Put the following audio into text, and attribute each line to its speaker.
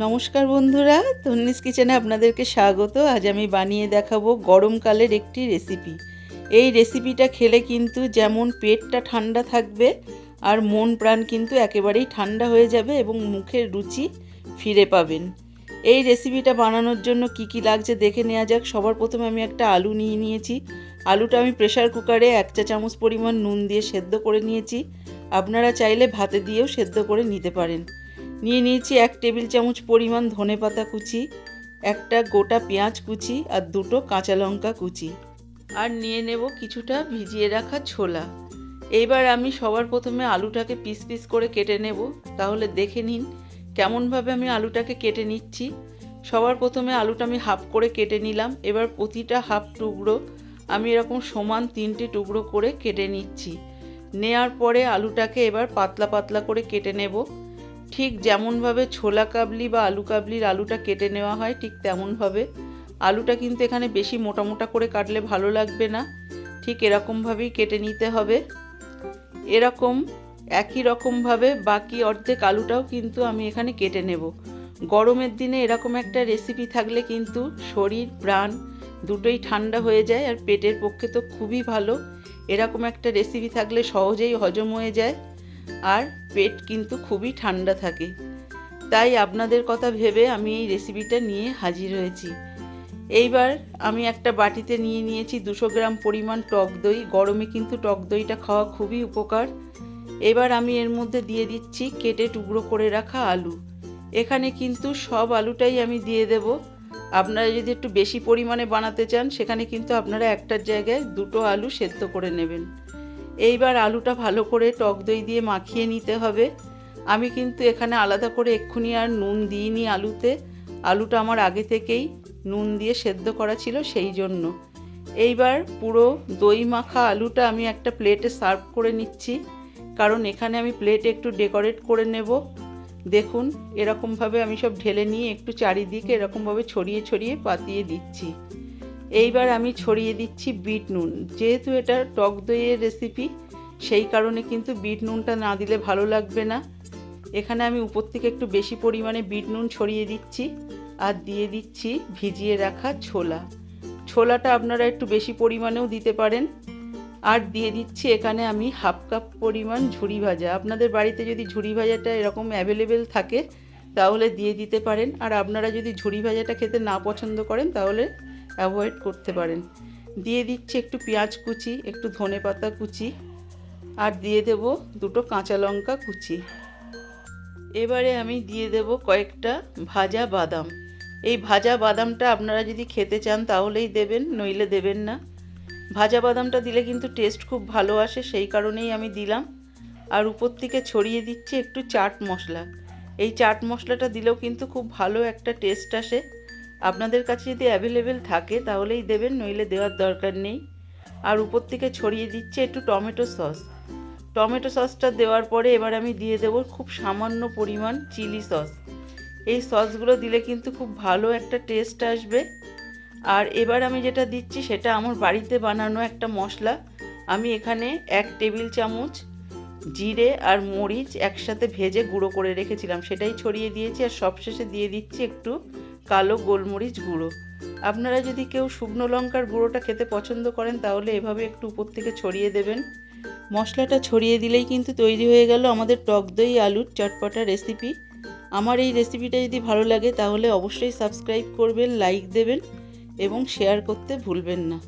Speaker 1: নমস্কার বন্ধুরা, তন্নিস কিচেনে আপনাদেরকে স্বাগত। আজ আমি বানিয়ে দেখাবো গরমকালের একটি রেসিপি। এই রেসিপিটা খেলে কিন্তু যেমন পেটটা ঠান্ডা থাকবে আর মন প্রাণ কিন্তু একেবারেই ঠান্ডা হয়ে যাবে এবং মুখের রুচি ফিরে পাবেন। এই রেসিপিটা বানানোর জন্য কি কি লাগছে দেখে নেওয়া যাক। সবার প্রথমে আমি একটা আলু নিয়ে নিয়েছি। আলুটা আমি প্রেসার কুকারে 1 চা চামচ পরিমাণ নুন দিয়ে সেদ্ধ করে নিয়েছি। আপনারা চাইলে ভাতে দিয়েও সেদ্ধ করে নিতে পারেন। নিয়ে নিয়েছি 1 টেবিল চামচ পরিমাণ ধনেপাতা কুচি, একটা গোটা পেঁয়াজ কুচি আর 2টো কাঁচা লঙ্কা কুচি, আর নিয়ে নেব কিছুটা ভিজিয়ে রাখা ছোলা। এইবার আমি সবার প্রথমে আলুটাকে পিস পিস করে কেটে নেব। তাহলে দেখে নিন কেমনভাবে আমি আলুটাকে কেটে নিচ্ছি। সবার প্রথমে আলুটা আমি হাফ করে কেটে নিলাম। এবার প্রতিটা হাফ টুকরো আমি এরকম সমান 3টে টুকরো করে কেটে নিচ্ছি। নেয়ার পরে আলুটাকে এবার পাতলা পাতলা করে কেটে নেব। ঠিক যেমনভাবে ছোলা কাবলি বা আলু কাবলির আলুটা কেটে নেওয়া হয় ঠিক তেমনভাবে। আলুটা কিন্তু এখানে বেশি মোটা মোটা করে কাটলে ভালো লাগবে না, ঠিক এরকমভাবেই কেটে নিতে হবে। এরকম একই রকমভাবে বাকি অর্ধেক আলুটাও কিন্তু আমি এখানে কেটে নেব। গরমের দিনে এরকম একটা রেসিপি থাকলে কিন্তু শরীর প্রাণ দুটোই ঠান্ডা হয়ে যায় আর পেটের পক্ষে তো খুবই ভালো। এরকম একটা রেসিপি থাকলে সহজেই হজম হয়ে যায় আর পেট কিন্তু খুবই ঠান্ডা থাকে। তাই আপনাদের কথা ভেবে আমি এই রেসিপিটা নিয়ে হাজির হয়েছি। এইবার আমি একটা বাটিতে নিয়ে নিয়েছি 200 গ্রাম পরিমাণ টক দই। গরমে কিন্তু টক দইটা খাওয়া খুবই উপকার। এবার আমি এর মধ্যে দিয়ে দিচ্ছি কেটে টুকরো করে রাখা আলু। এখানে কিন্তু সব আলুটাই আমি দিয়ে দেব। আপনারা যদি একটু বেশি পরিমাণে বানাতে চান সেখানে কিন্তু আপনারা একটার জায়গায় 2টো আলু সেদ্ধ করে নেবেন। এইবার আলুটা ভালো করে টক দই দিয়ে মাখিয়ে নিতে হবে। আমি কিন্তু এখানে আলাদা করে এক্ষুনি আর নুন দিইনি আলুতে। আলুটা আমার আগে থেকেই নুন দিয়ে সেদ্ধ করা ছিল সেই জন্য। এইবার পুরো দই মাখা আলুটা আমি একটা প্লেটে সার্ভ করে নিচ্ছি, কারণ এখানে আমি প্লেটে একটু ডেকোরেট করে নেব। দেখুন এরকমভাবে আমি সব ঢেলে নিয়ে একটু চারিদিকে এরকমভাবে ছড়িয়ে ছড়িয়ে পাতিয়ে দিচ্ছি। এইবার আমি ছড়িয়ে দিচ্ছি বিট নুন। যেহেতু এটা টক দইয়ের রেসিপি সেই কারণে কিন্তু বিট নুনটা না দিলে ভালো লাগবে না। এখানে আমি উপর থেকে একটু বেশি পরিমাণে বিট নুন ছড়িয়ে দিচ্ছি আর দিয়ে দিচ্ছি ভিজিয়ে রাখা ছোলা। ছোলাটা আপনারা একটু বেশি পরিমাণেও দিতে পারেন। আর দিয়ে দিচ্ছি এখানে আমি হাফ কাপ পরিমাণ ঝুরি ভাজা। আপনাদের বাড়িতে যদি ঝুরি ভাজাটা এরকম অ্যাভেলেবেল থাকে তাহলে দিয়ে দিতে পারেন, আর আপনারা যদি ঝুরি ভাজাটা খেতে না পছন্দ করেন তাহলে অ্যাভয়েড করতে পারেন। দিয়ে দিচ্ছি একটু পেঁয়াজ কুচি, একটু ধনেপাতা কুচি, আর দিয়ে দেব 2টো কাঁচা লঙ্কা কুচি। এবারে আমি দিয়ে দেব কয়েকটা ভাজা বাদাম। এই ভাজা বাদামটা আপনারা যদি খেতে চান তাহলেই দেবেন, নইলে দেবেন না। ভাজা বাদামটা দিলে কিন্তু টেস্ট খুব ভালো আসে, সেই কারণেই আমি দিলাম। আর উপর থেকে ছড়িয়ে দিচ্ছি একটু চাট মশলা। এই চাট মশলাটা দিলেও কিন্তু খুব ভালো একটা টেস্ট আসে। আপনাদের কাছে যদি অ্যাভেলেবেল থাকে তাহলেই দেবেন, নইলে দেওয়ার দরকার নেই। আর উপর থেকে ছড়িয়ে দিচ্ছি একটু টমেটো সস। টমেটো সসটা দেওয়ার পরে এবার আমি দিয়ে দেবো খুব সামান্য পরিমাণ চিলি সস। এই সসগুলো দিলে কিন্তু খুব ভালো একটা টেস্ট আসবে। আর এবার আমি যেটা দিচ্ছি সেটা আমার বাড়িতে বানানো একটা মশলা। আমি এখানে 1 টেবিল চামচ জিরে আর মরিচ একসাথে ভেজে গুঁড়ো করে রেখেছিলাম, সেটাই ছড়িয়ে দিয়েছি। আর সবশেষে দিয়ে দিচ্ছি একটু কালো গোলমরিচ গুঁড়ো। আপনারা যদি কেউ শুকনো লঙ্কার গুঁড়োটা খেতে পছন্দ করেন তাহলে এভাবে একটু উপর থেকে ছড়িয়ে দেবেন। মশলাটা ছড়িয়ে দিলেই কিন্তু তৈরি হয়ে গেল আমাদের টক দই আলুর চটপটা রেসিপি। আমার এই রেসিপিটা যদি ভালো লাগে তাহলে অবশ্যই সাবস্ক্রাইব করবেন, লাইক দেবেন এবং শেয়ার করতে ভুলবেন না।